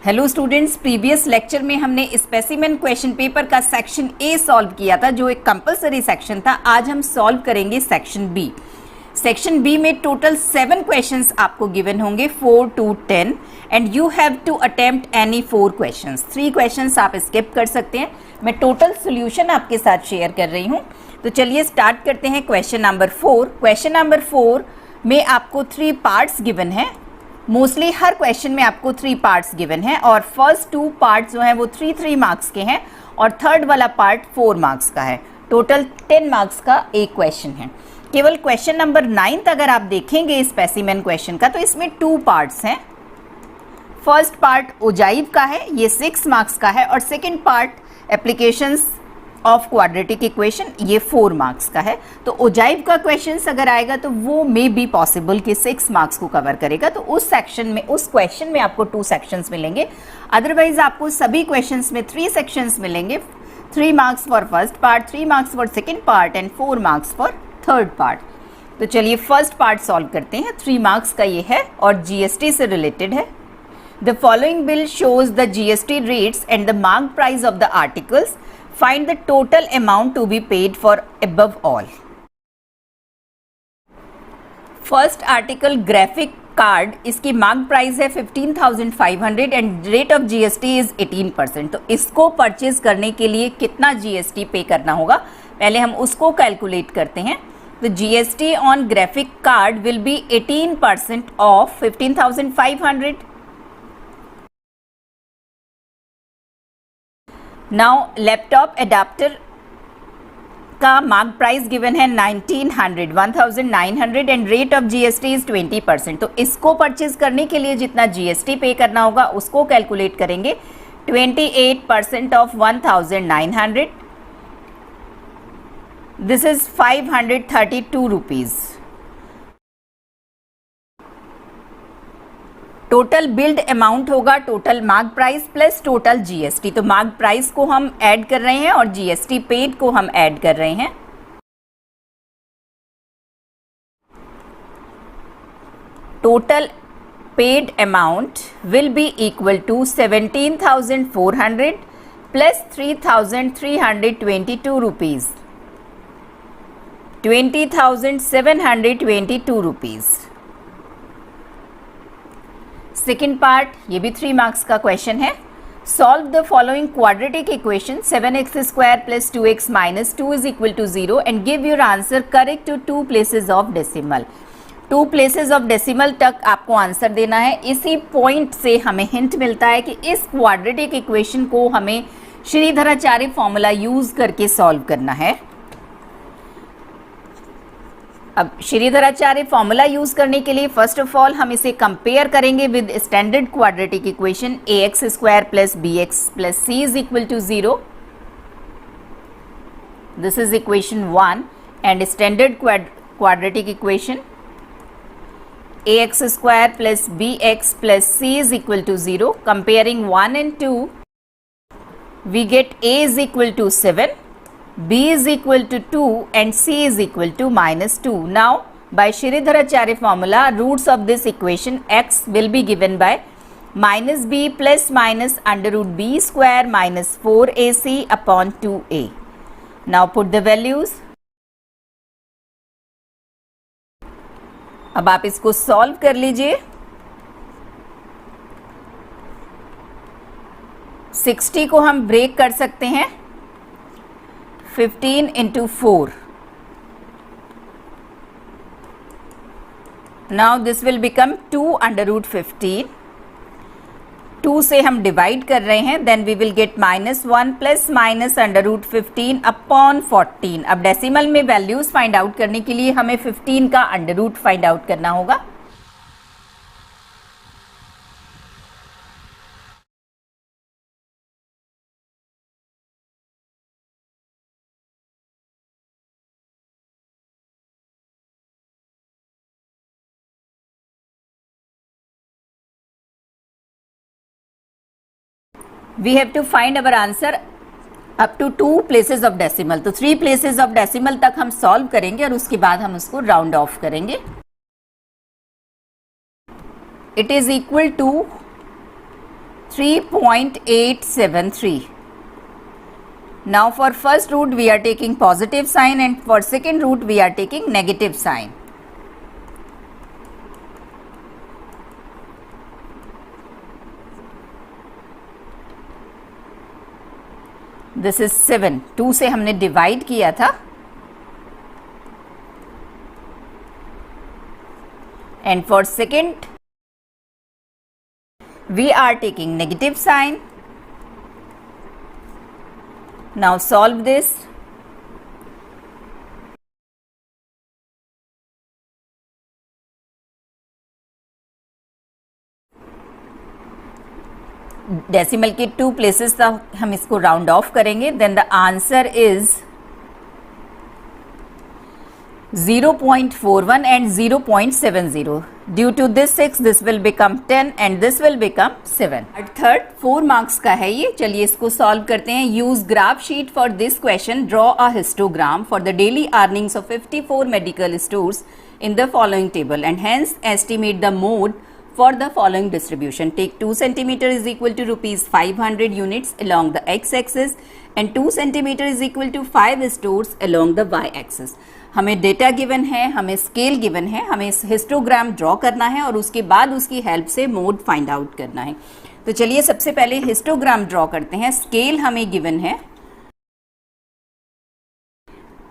Hello students, previous lecture में हमने specimen question paper का सेक्शन ए सॉल्व किया था जो एक कंपलसरी सेक्शन था। आज हम सॉल्व करेंगे सेक्शन बी। सेक्शन बी में टोटल 7 क्वेश्चंस आपको गिवन होंगे 4 to 10 and you have to attempt any 4 questions. 3 questions आप स्किप कर सकते हैं। मैं टोटल सोल्यूशन आपके साथ शेयर कर रही हूँ। तो चलिए स्टार्ट करते हैं क्वेश्चन नंबर 4। क्वेश्चन नंबर 4 में आपको 3 पार्ट्स गिवन है। मोस्टली हर क्वेश्चन में आपको 3 पार्ट्स गिवन है और फर्स्ट 2 पार्ट्स जो हैं वो 3 मार्क्स के हैं और थर्ड वाला पार्ट 4 मार्क्स का है। टोटल 10 मार्क्स का एक क्वेश्चन है। केवल क्वेश्चन नंबर 9 अगर आप देखेंगे स्पेसिमेन क्वेश्चन का तो इसमें 2 पार्ट्स हैं। फर्स्ट पार्ट ओजाइव का है, ये 6 मार्क्स का है और second part applications of quadratic equation, ये 4 मार्क्स का है। तो ओजाइव का क्वेश्चंस अगर आएगा तो वो मे बी पॉसिबल कि 6 मार्क्स को कवर करेगा। तो उस सेक्शन में, उस क्वेश्चन में आपको 2 सेक्शंस मिलेंगे। अदरवाइज आपको सभी क्वेश्चंस में 3 सेक्शंस मिलेंगे। 3 marks for first part, 3 marks for second part and 4 marks for third part. तो चलिए फर्स्ट पार्ट सॉल्व करते हैं। 3 मार्क्स का ये है और जीएसटी से रिलेटेड है। The following bill shows the GST rates and the mark price of the articles. Find the total amount to be paid for above all. First article graphic card, इसकी mark price है 15,500 and rate of GST is 18%। तो इसको purchase करने के लिए कितना GST पे करना होगा, पहले हम उसको कैलकुलेट करते हैं। तो GST on graphic card will be 18% of 15,500। Now laptop adapter का मार्क प्राइस गिवन है 1900 and rate of GST is 20%। तो इसको परचेज करने के लिए जितना जीएसटी पे करना होगा उसको कैलकुलेट करेंगे। 28% of 1900, this is 532 rupees. Total billed amount होगा total mark price plus total GST. तो मार्क प्राइस को हम ऐड कर रहे हैं और जीएसटी पेड को हम ऐड कर रहे हैं। Total paid amount will be equal to 17,400 plus 3,322 rupees, 20,722 rupees. Second part, ये भी 3 मार्क्स का क्वेश्चन है। Solve the following quadratic equation 7x square plus 2x minus 2 is equal to 0 and give your answer correct to 2 places of decimal. 2 places of decimal तक आपको answer देना है। इसी point से हमें हिंट मिलता है कि इस क्वाड्रेटिक इक्वेशन को हमें श्रीधराचार्य फॉर्मूला यूज करके सॉल्व करना है। अब श्रीधराचार्य फॉर्मूला यूज करने के लिए फर्स्ट ऑफ ऑल हम इसे कंपेयर करेंगे with standard quadratic equation ax square plus bx plus c is equal to 0। This is equation 1 and standard quadratic equation ax square plus bx plus c is equal to 0। Comparing 1 and 2 we get a is equal to 7, b is equal to 2 and c is equal to minus 2. Now by Shridharacharya formula, roots of this equation x will be given by minus b plus minus under root b square minus 4ac upon 2a. Now put the values. अब आप इसको solve कर लीजिए। 60 को हम break कर सकते हैं 15 into 4. Now this will become 2 under root 15. 2 से हम डिवाइड कर रहे हैं, then we will get minus 1 plus minus under root 15 upon 14. अब डेसिमल में वैल्यूज फाइंड आउट करने के लिए हमें 15 का अंडर रूट फाइंड आउट करना होगा। We have to find our answer up to 2 places of decimal. तो 3 places of decimal तक हम सॉल्व करेंगे और उसके बाद हम उसको राउंड ऑफ करेंगे। it is equal to 3.873. Now for first root we are taking positive sign and for second root we are taking negative sign. This is 7. 2 से हमने डिवाइड किया था and for second we are taking negative sign. Now solve this. Decimal के 2 places तक हम इसको round off करेंगे. Then the answer is 0.41 and 0.70. Due to this 6, this will become 10 and this will become 7. Third 4 marks का है ये. चलिए इसको सॉल्व करते हैं. Use graph sheet for this question. Draw a histogram for the daily earnings of 54 medical stores in the following table and hence estimate the mode for the following distribution. Take 2 cm is equal to rupees 500 units along the x-axis and 2 cm is equal to 5 stores along the y-axis. हमें data given है, हमें scale given है, हमें histogram draw करना है और उसके बाद उसकी हेल्प से मोड फाइंड आउट करना है. तो चलिए सबसे पहले हिस्टोग्राम ड्रॉ करते हैं. स्केल हमें गिवन है.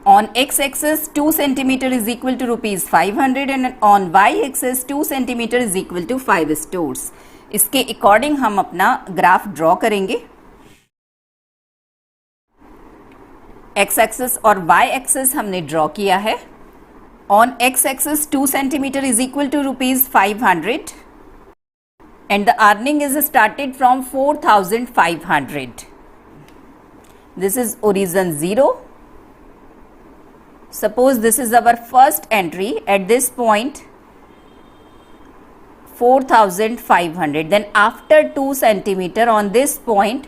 On X axis 2 centimetre is equal to rupees 500 and on Y axis 2 centimetre is equal to 5 stores. इसके अकॉर्डिंग हम अपना ग्राफ ड्रॉ करेंगे. एक्स एक्सिस और वाई एक्सिस हमने ड्रॉ किया है. On X axis 2 centimetre is equal to rupees 500 and the earning is started from 4500. This is origin 0. Suppose this is our first entry at this point 4500. Then after 2 centimetre on this point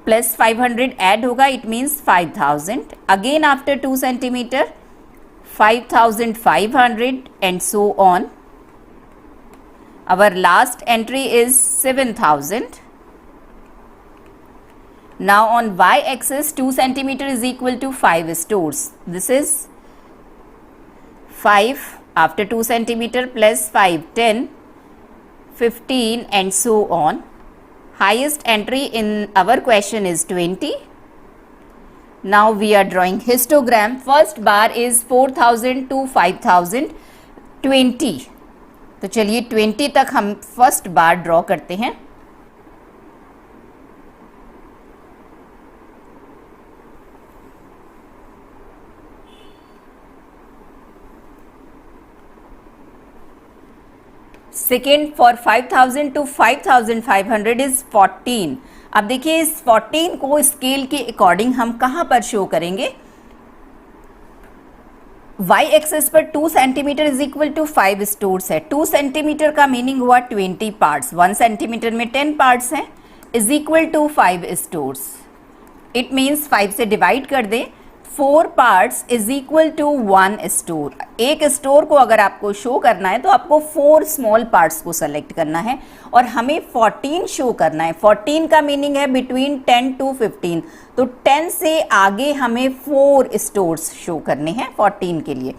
plus 500 add होगा, it means 5000. Again after 2 centimetre 5500 and so on. Our last entry is 7000. Now on Y axis 2 centimetre is equal to 5 stores. This is 5 after 2 centimetre plus 5 10 15 and so on. Highest entry in our question is 20. Now we are drawing histogram. First bar is 4000 to 5000 20. तो चलिए 20 तक हम first बार draw करते हैं. Second for 5000 to 5500 is 14. अब देखिए इस 14 को स्केल के अकॉर्डिंग हम कहां पर शो करेंगे. वाई एक्सेस पर 2 centimetre is equal to 5 stores है. 2 सेंटीमीटर का मीनिंग हुआ 20 पार्ट्स. 1 सेंटीमीटर में 10 पार्ट्स हैं is equal to 5 stores. It means 5 से डिवाइड कर दें. 4 parts is equal to 1 store. एक स्टोर को अगर आपको शो करना है तो आपको 4 स्मॉल पार्ट्स को सेलेक्ट करना है और हमें 14 शो करना है. 14 का मीनिंग है बिटवीन 10 टू 15. तो 10 से आगे हमें 4 स्टोर्स शो करने हैं 14 के लिए.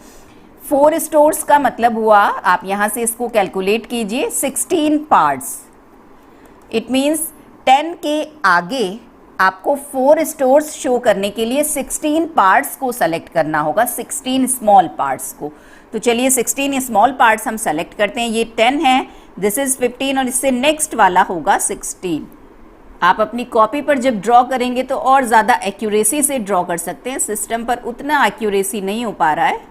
4 स्टोर्स का मतलब हुआ, आप यहां से इसको कैलकुलेट कीजिए, 16 पार्ट्स. इट मीन्स 10 के आगे आपको 4 स्टोर्स शो करने के लिए 16 पार्ट्स को सेलेक्ट करना होगा, 16 स्मॉल पार्ट्स को. तो चलिए 16 स्मॉल पार्ट्स हम सेलेक्ट करते हैं. ये 10 है, दिस इज 15 और इससे नेक्स्ट वाला होगा 16. आप अपनी कॉपी पर जब ड्रॉ करेंगे तो और ज़्यादा एक्यूरेसी से ड्रॉ कर सकते हैं. सिस्टम पर उतना एक्यूरेसी नहीं हो पा रहा है.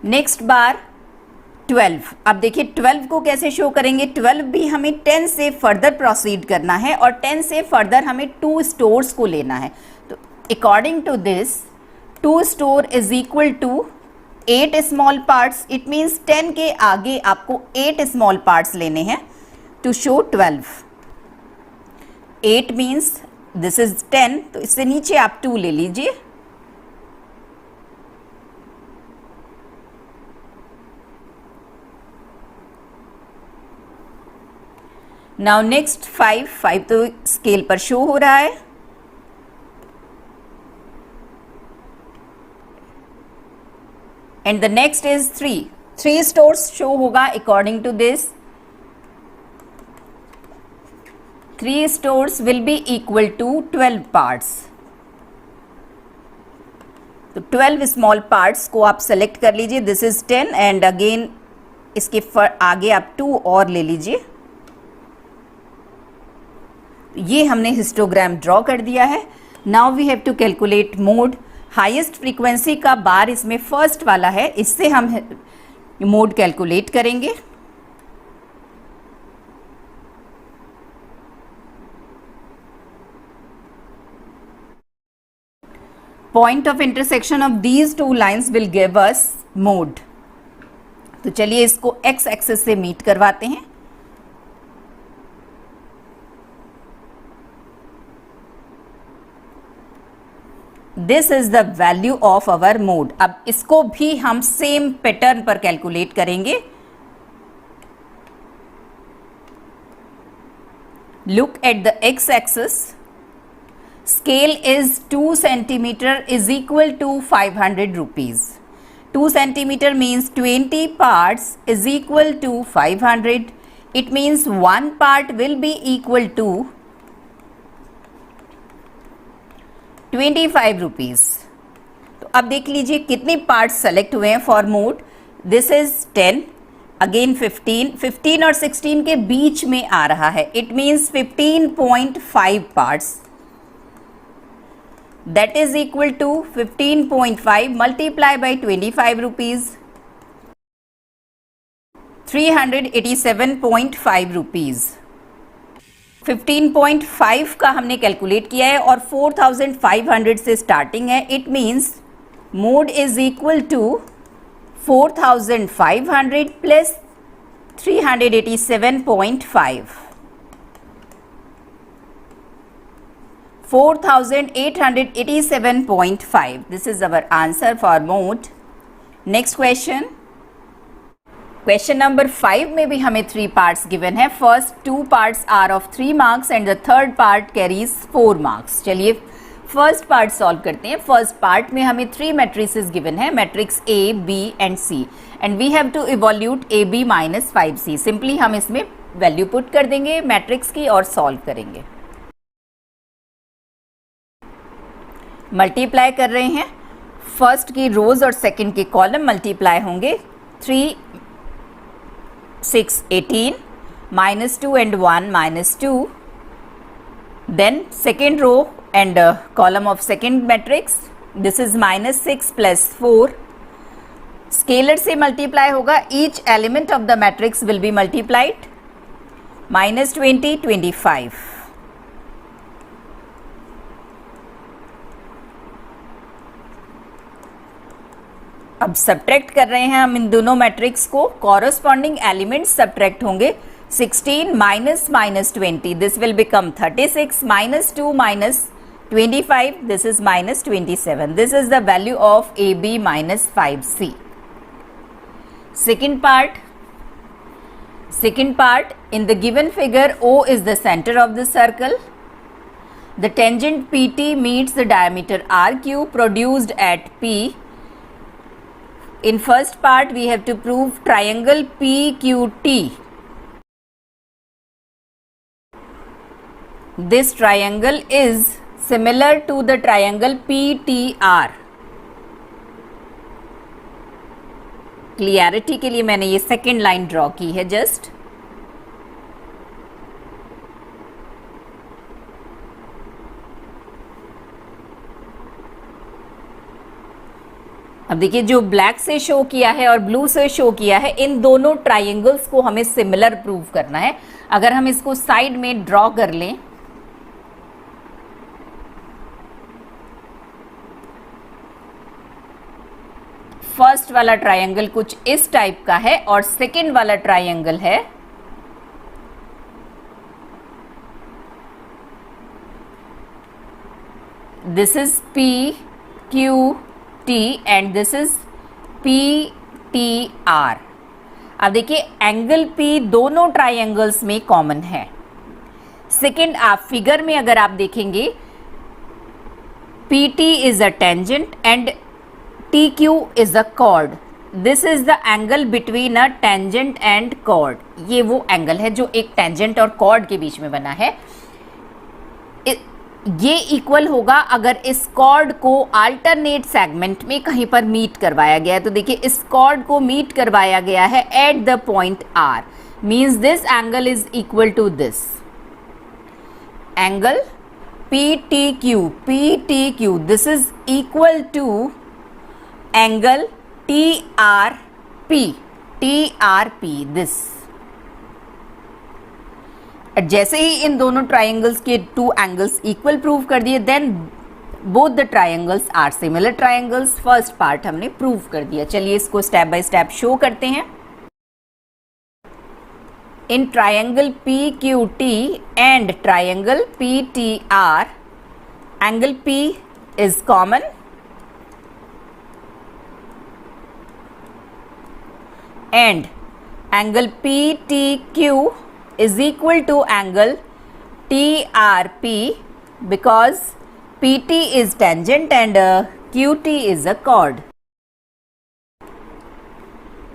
नेक्स्ट बार 12. अब देखिए 12 को कैसे शो करेंगे. 12 भी हमें 10 से फर्दर प्रोसीड करना है और 10 से फर्दर हमें 2 स्टोर्स को लेना है. तो according to this 2 store is equal to 8 small parts. It means 10 के आगे आपको 8 स्मॉल पार्ट्स लेने हैं to show 12. 8 means this is 10, तो इससे नीचे आप 2 ले लीजिए. नाउ नेक्स्ट 5 तो स्केल पर शो हो रहा है, and the next is 3 stores show होगा according to this. 3 stores will be equal to 12 parts। तो 12 स्मॉल पार्ट्स को आप सेलेक्ट कर लीजिए। दिस इज 10 एंड अगेन इसके आगे आप 2 और ले लीजिए। ये हमने हिस्टोग्राम ड्रॉ कर दिया है। Now we have to calculate mode. Highest frequency का बार इसमें फर्स्ट वाला है, इससे हम मोड कैलकुलेट करेंगे। Point of intersection of these 2 lines will give us mode. तो चलिए इसको एक्स एक्सिस से मीट करवाते हैं। This is the value of our mode. अब इसको भी हम सेम पैटर्न पर कैलकुलेट करेंगे। Look at the X axis. Scale is 2 centimeter is equal to 500 rupees. 2 centimeter means 20 parts is equal to 500. It means 1 part will be equal to 25 rupees. तो अब देख लीजिए कितने पार्ट्स सेलेक्ट हुए हैं for mode. This is 10, again 15 और 16 के बीच में आ रहा है। It means 15.5 parts. That is equal to 15.5 multiply by 25 rupees, 387.5 rupees। 15.5 का हमने कैलकुलेट किया है और 4500 से स्टार्टिंग है। It means mode is equal to 4500 plus 387.5, 4887.5. This is our answer for mode. Next question. Question number 5 में भी हमें 3 parts given है। First 2 parts are of 3 marks and the third part carries 4 marks. चलिए first part solve करते हैं। First part में हमें 3 matrices given है, matrix A, B and C, and we have to evaluate AB minus 5C। Simply हम इसमें value put कर देंगे मैट्रिक्स की और सॉल्व करेंगे। मल्टीप्लाई कर रहे हैं, फर्स्ट की रोज और सेकंड के कॉलम मल्टीप्लाई होंगे। 3 6 18 -2 and 1 -2, then second row and column of second matrix, this is -6 + 4। Scalar से मल्टीप्लाई होगा, each element of the matrix will be multiplied. -20 25। अब सब्ट्रैक्ट कर रहे हैं हम इन दोनों मैट्रिक्स को, कॉरस्पॉन्डिंग एलिमेंट्स सब्ट्रैक्ट होंगे। 16 - -20, this will become 36, -2 - 25, this is -27। This is the value of AB - 5C। Second part, in the given figure, O is the center of the circle. The tangent PT meets the diameter RQ produced at P. In first part, we have to prove triangle PQT. This triangle is similar to the triangle PTR. Clarity के लिए मैंने ये second line draw की है just. अब देखिए जो black से शो किया है और ब्लू से शो किया है, इन दोनों ट्राइंगल्स को हमें सिमिलर प्रूव करना है। अगर हम इसको साइड में ड्रॉ कर लें, फर्स्ट वाला ट्राइंगल कुछ इस टाइप का है और सेकेंड वाला ट्राइंगल है this is PQT and this is PTR। अब देखिए एंगल P दोनों ट्राइंगल्स में कॉमन है, सेकेंड, आप फिगर में अगर आप देखेंगे PT is a tangent and TQ is a chord. This is the angle between a tangent and chord. ये वो एंगल है जो एक टेंजेंट और कॉर्ड के बीच में बना है। ये इक्वल होगा अगर इस कॉर्ड को अल्टरनेट सेगमेंट में कहीं पर मीट करवाया गया है। तो देखिए इस कॉर्ड को मीट करवाया गया है at the point R, means this angle is equal to this angle PTQ, this is equal to angle TRP, this। जैसे ही इन दोनों ट्राइंगल्स के टू एंगल्स इक्वल प्रूव कर दिए, then both the triangles are similar triangles. First part हमने prove कर दिया। चलिए इसको स्टेप बाय स्टेप शो करते हैं। In triangle PQT and triangle PTR, angle P is common and angle PTQ is equal to angle TRP because PT is tangent and QT is a chord.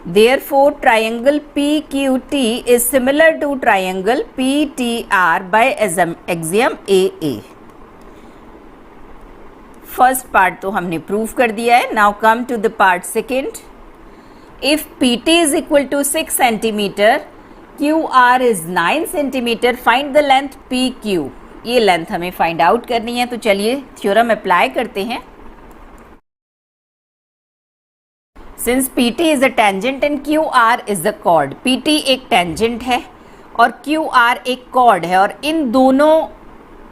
Therefore, triangle PQT is similar to triangle PTR by axiom AA. First part तो हमने prove कर दिया है। Now come to the part second. If PT is equal to 6 centimeter, QR is 9 centimeter, find the length PQ. ये length हमें find out करनी है। तो चलिए थ्योरम अप्लाई करते हैं। Since PT is a tangent and QR is a chord, PT एक tangent है और QR एक chord है और इन दोनों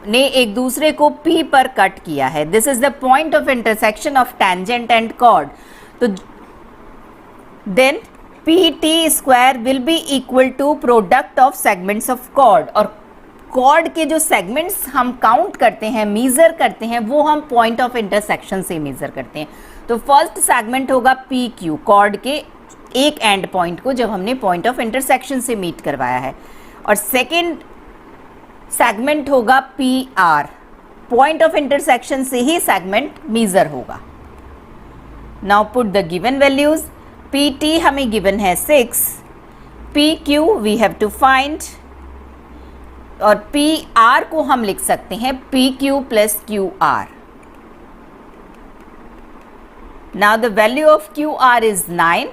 ने एक दूसरे को P पर कट किया है। This is the point of intersection of tangent and chord. तो then PT square will be equal to product of segments of chord, और chord के जो segments हम काउंट करते हैं, मेजर करते हैं, वो हम पॉइंट ऑफ इंटरसेक्शन से मेजर करते हैं। तो फर्स्ट सेगमेंट होगा PQ, कॉर्ड के एक एंड पॉइंट को जब हमने पॉइंट ऑफ इंटरसेक्शन से मीट करवाया है, और सेकेंड सेगमेंट होगा PR, पॉइंट ऑफ इंटरसेक्शन से ही सेगमेंट मेजर होगा। Now put the given values. PT हमें गिवन है 6, PQ we have to find, और PR को हम लिख सकते हैं PQ plus QR। Now the value of QR is 9.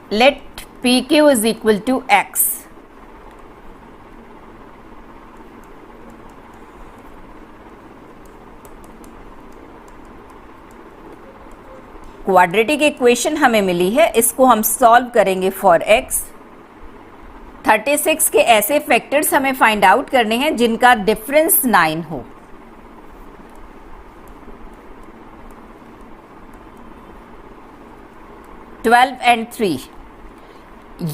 Let PQ is equal to X. Quadratic equation हमें मिली है, इसको हम सॉल्व करेंगे फॉर X। 36 के ऐसे फैक्टर्स हमें फाइंड आउट करने हैं जिनका डिफरेंस 9 हो। ट्वेल्व एंड 3,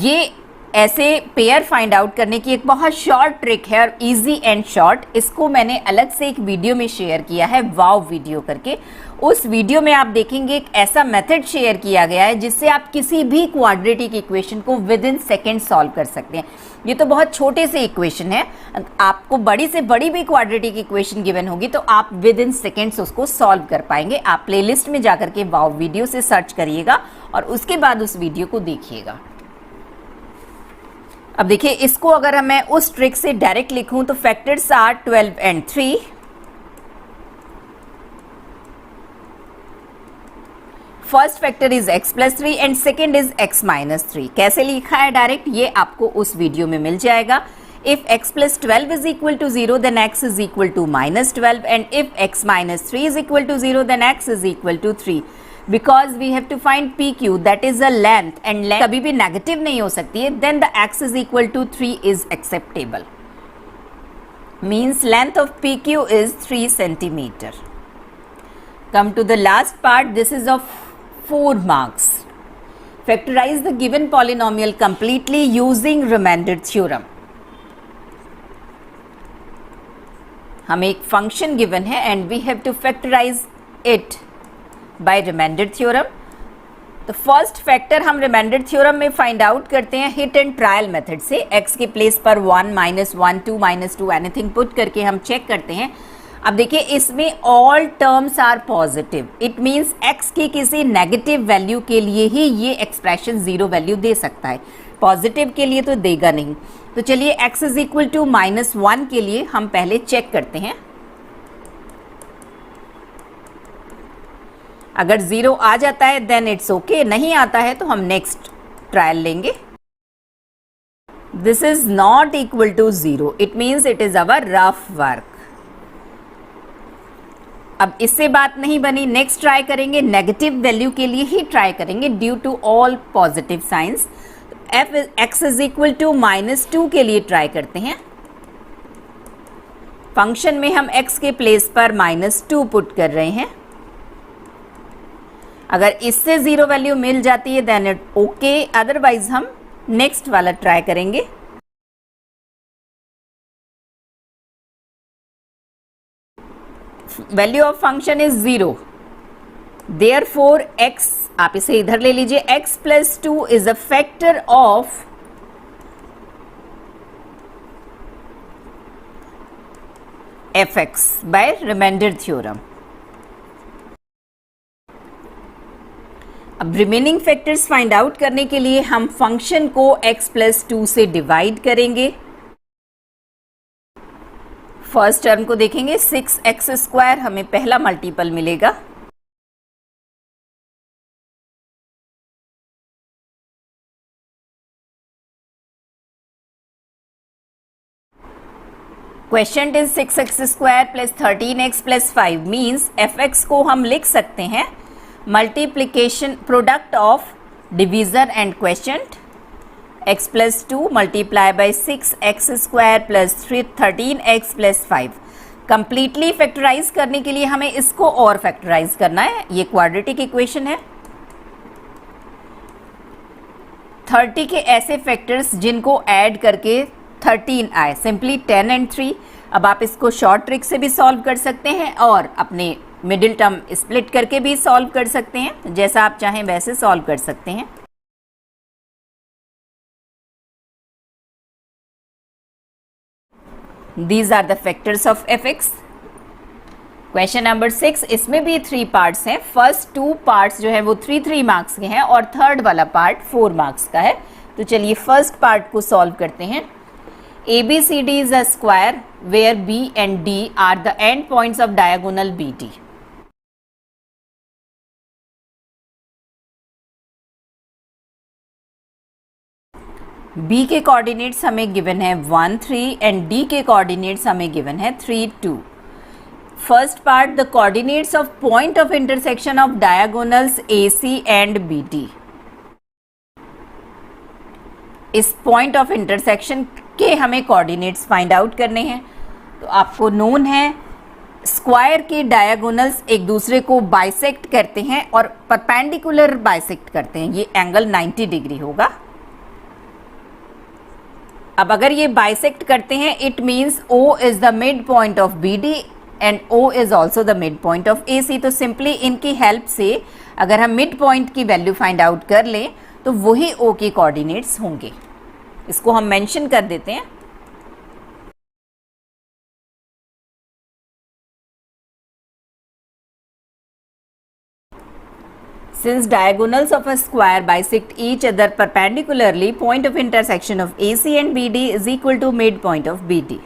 ये ऐसे पेयर फाइंड आउट करने की एक बहुत शॉर्ट ट्रिक है और इजी एंड शॉर्ट। इसको मैंने अलग से एक वीडियो में शेयर किया है, वाव वीडियो करके। उस वीडियो में आप देखेंगे एक ऐसा मेथड शेयर किया गया है जिससे आप किसी भी क्वाड्रेटिक इक्वेशन को विद इन सेकेंड सॉल्व कर सकते हैं। ये तो बहुत छोटे से इक्वेशन है, आपको बड़ी से बड़ी भी क्वाड्रेटिक इक्वेशन गिवन होगी तो आप विद इन सेकेंड्स उसको सॉल्व कर पाएंगे। आप प्लेलिस्ट में जाकर के वाव वीडियो से सर्च करिएगा और उसके बाद उस वीडियो को देखिएगा। अब देखिए, इसको अगर मैं उस ट्रिक से डायरेक्ट लिखूं तो factors are 12 and 3। First factor is x plus 3 and second is x minus 3। कैसे लिखा है डायरेक्ट, ये आपको उस वीडियो में मिल जाएगा। If x plus 12 is equal to 0 then x is equal to minus 12 and if x minus 3 is equal to 0 then x is equal to 3। Because we have to find PQ, that is a length, and length कभी भी negative नहीं हो सकती है, then the x is equal to 3 is acceptable. Means length of PQ is 3 centimeter. Come to the last part. This is of 4 marks. Factorize the given polynomial completely using remainder theorem. हमें एक function given है and we have to factorize it by remainder theorem. तो first factor हम remainder theorem में find out करते हैं hit and trial method से। x के प्लेस पर 1 -1 2 -2 एनीथिंग पुट करके हम चेक करते हैं। अब देखिए इसमें all terms are positive, it means x की किसी नेगेटिव वैल्यू के लिए ही ये एक्सप्रेशन 0 वैल्यू दे सकता है, पॉजिटिव के लिए तो देगा नहीं। तो चलिए x इज इक्वल टू -1 के लिए हम पहले चेक करते हैं। अगर 0 आ जाता है देन इट्स ओके, नहीं आता है तो हम नेक्स्ट ट्रायल लेंगे। This is not equal to 0, it means it is our rough work. अब इससे बात नहीं बनी, नेक्स्ट ट्राई करेंगे, नेगेटिव वैल्यू के लिए ही ट्राई करेंगे due to all positive signs. x is equal to -2 के लिए ट्राई करते हैं। फंक्शन में हम x के प्लेस पर -2 पुट कर रहे हैं। अगर इससे 0 वैल्यू मिल जाती है देन इट ओके, अदरवाइज हम नेक्स्ट वाला ट्राई करेंगे। Value of function is 0, therefore x, आप इसे इधर ले लीजिए, x + 2 is a factor of fx by remainder theorem. अब रिमेनिंग फैक्टर्स फाइंड आउट करने के लिए हम फंक्शन को x + 2 से डिवाइड करेंगे। फर्स्ट टर्म को देखेंगे, 6x² हमें पहला मल्टीपल मिलेगा। Question is 6x² + 13x + 5 means fx को हम लिख सकते हैं multiplication product of divisor and quotient. x + 2 multiply by 6x² + 13x + 5। Completely factorise करने के लिए हमें इसको और फैक्टराइज करना है। ये क्वाड्रेटिक इक्वेशन है। 30 के ऐसे फैक्टर्स जिनको ऐड करके 13 आए, सिंपली 10 and 3। अब आप इसको शॉर्ट ट्रिक से भी सॉल्व कर सकते हैं और अपने मिडिल टर्म स्प्लिट करके भी सॉल्व कर सकते हैं, जैसा आप चाहें वैसे सॉल्व कर सकते हैं। These are the factors of fx। Question number 6, इसमें भी 3 पार्ट्स हैं। फर्स्ट 2 पार्ट्स जो है वो 3 मार्क्स के हैं और थर्ड वाला पार्ट 4 मार्क्स का है। तो चलिए फर्स्ट पार्ट को सॉल्व करते हैं। ABCD is a square where B and D are the end points of diagonal BD। B के कोऑर्डिनेट्स हमें गिवन है 1 3 एंड D के कोऑर्डिनेट्स हमें गिवन है 3 2। First part, the coordinates of point of intersection of diagonals AC and BD। इस point of intersection के हमें coordinates find out करने हैं। तो आपको नोन है स्क्वायर के डायगोनल्स एक दूसरे को बाइसेक्ट करते हैं और परपेंडिकुलर बाइसेक्ट करते हैं, ये एंगल 90 डिग्री होगा। अब अगर ये बाइसेक्ट करते हैं it means O is the mid point of BD and O is also the mid point of AC। तो सिंपली इनकी हेल्प से अगर हम मिड पॉइंट की वैल्यू फाइंड आउट कर लें तो वही O के कोऑर्डिनेट्स होंगे। इसको हम मेंशन कर देते हैं। Since diagonals of a square bisect each other perpendicularly, point of intersection of AC and BD is equal to midpoint of BD।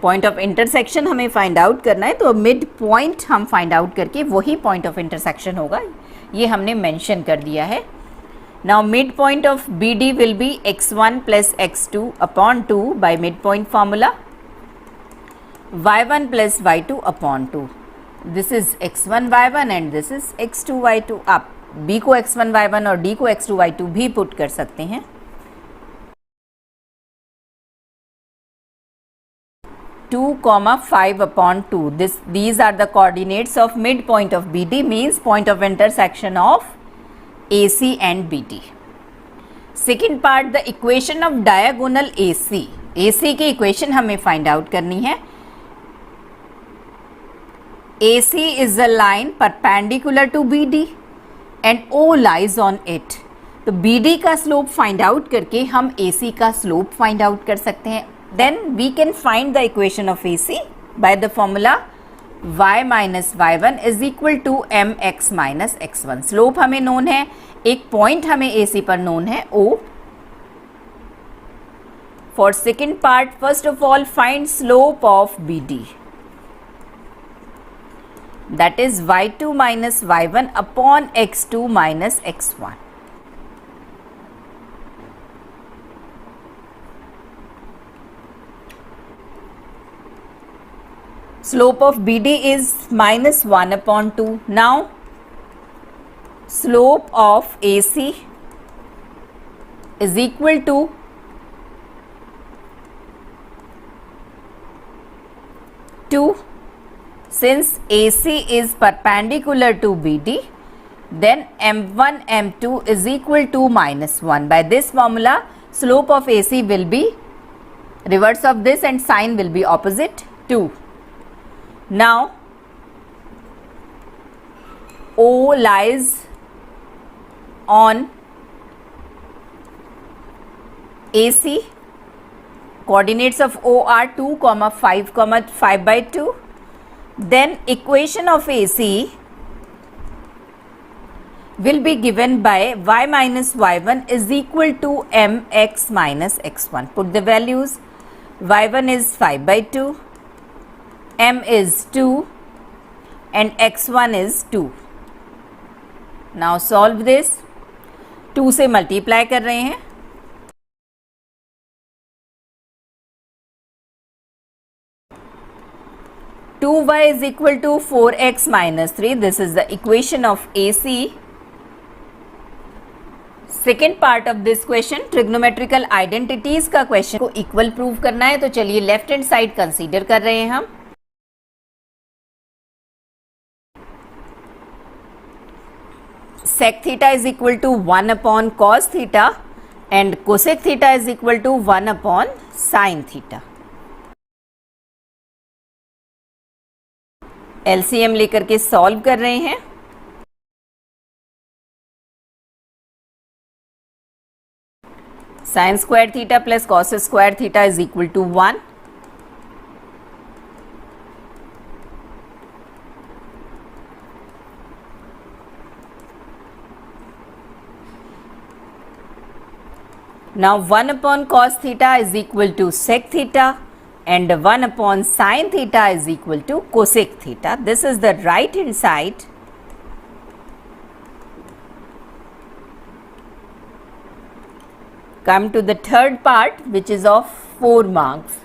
Point of intersection हमें फाइंड आउट करना है, तो मिड पॉइंट हम फाइंड आउट करके वही point of intersection होगा, ये हमने मेंशन कर दिया है। Now mid point of BD will be x1 + x2 upon 2 by midpoint formula, y1 + y2 upon 2। This is x1 y1 and this is x2 y2। आप b को x1 y1 और d को x2 y2 भी put कर सकते हैं। 2, 5 upon 2। These are the coordinates of midpoint of BD, means point of intersection of AC and BD। Second part, the equation of diagonal AC। AC की equation हमें find out करनी है। AC is a line perpendicular to BD and O lies on it. तो BD का slope find out करके हम AC का slope find out कर सकते हैं. Then we can find the equation of AC by the formula y minus y1 is equal to mx minus x1. Slope हमें known है, एक पॉइंट हमें AC पर नोन है O. For second part, first of all find slope of BD. That is y2 minus y1 upon x2 minus x1. Slope of BD is minus 1 upon 2. Now, slope of AC is equal to 2. Since AC is perpendicular to BD, then M1 M2 is equal to minus 1. By this formula, slope of AC will be reverse of this and sign will be opposite 2. Now, O lies on AC. Coordinates of O are 2, 5, 5 by 2. Then equation of AC will be given by y minus y1 is equal to mx minus x1. Put the values. y1 is 5 by 2. m is 2 and x1 is 2. Now solve this. 2 से multiply कर रहे हैं. Two y is equal to 4x minus 3. This is the equation of AC. Second part of this question, trigonometrical identities का question को equal prove करना है. तो चलिए left hand side consider कर रहे हैं हम. Sec theta is equal to 1 upon cos theta and cosec theta is equal to 1 upon sin theta. LCM लेकर के सॉल्व कर रहे हैं. Sin square theta plus cos square theta is equal to 1. Now 1 upon cos theta is equal to sec theta and 1 upon sin theta is equal to cosec theta. This is the right hand side. Come to the third part which is of 4 marks.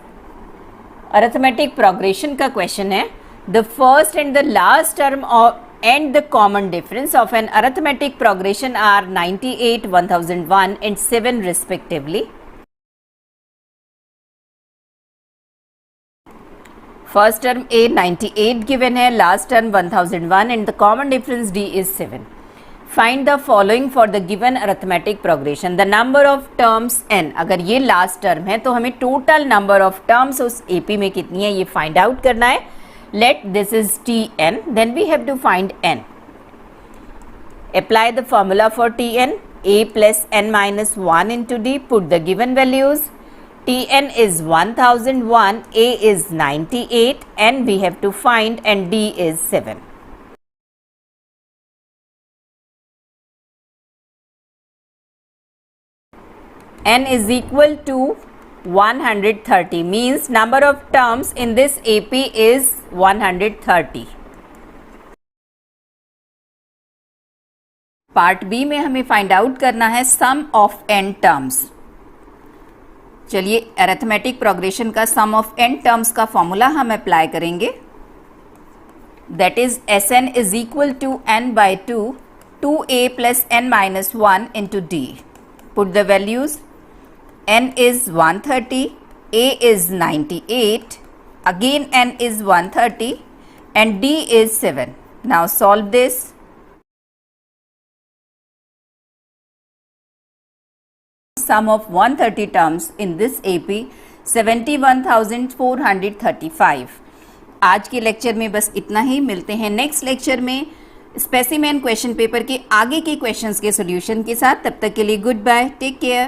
Arithmetic progression का question है. The first and the last term of and the common difference of an arithmetic progression are 98, 1001 and 7 respectively. First term A 98 given है, last term 1001 and the common difference D is 7. Find the following for the given arithmetic progression. The number of terms n. अगर ये last term है तो हमें total number of terms उस AP में कितनी है ये find out करना है. Let this is Tn, then we have to find n. Apply the formula for Tn, a plus n minus 1 into d. Put the given values. Tn is 1001, a is 98, n we have to find and d is 7. N is equal to 130 means number of terms in this AP is 130. Part B में हमें find out करना है sum of n terms. चलिए arithmetic progression का sum of n terms का formula हम apply करेंगे. That is Sn is equal to n by 2 2a plus n minus 1 into D. Put the values. n is 130, a is 98, again n is 130 and d is 7. Now solve this. Sum of 130 terms in this AP 71,435. आज के lecture में बस इतना ही. मिलते हैं next lecture में specimen question paper के आगे के क्वेश्चंस के सॉल्यूशन के साथ। तब तक के लिए गुड बाय, टेक केयर।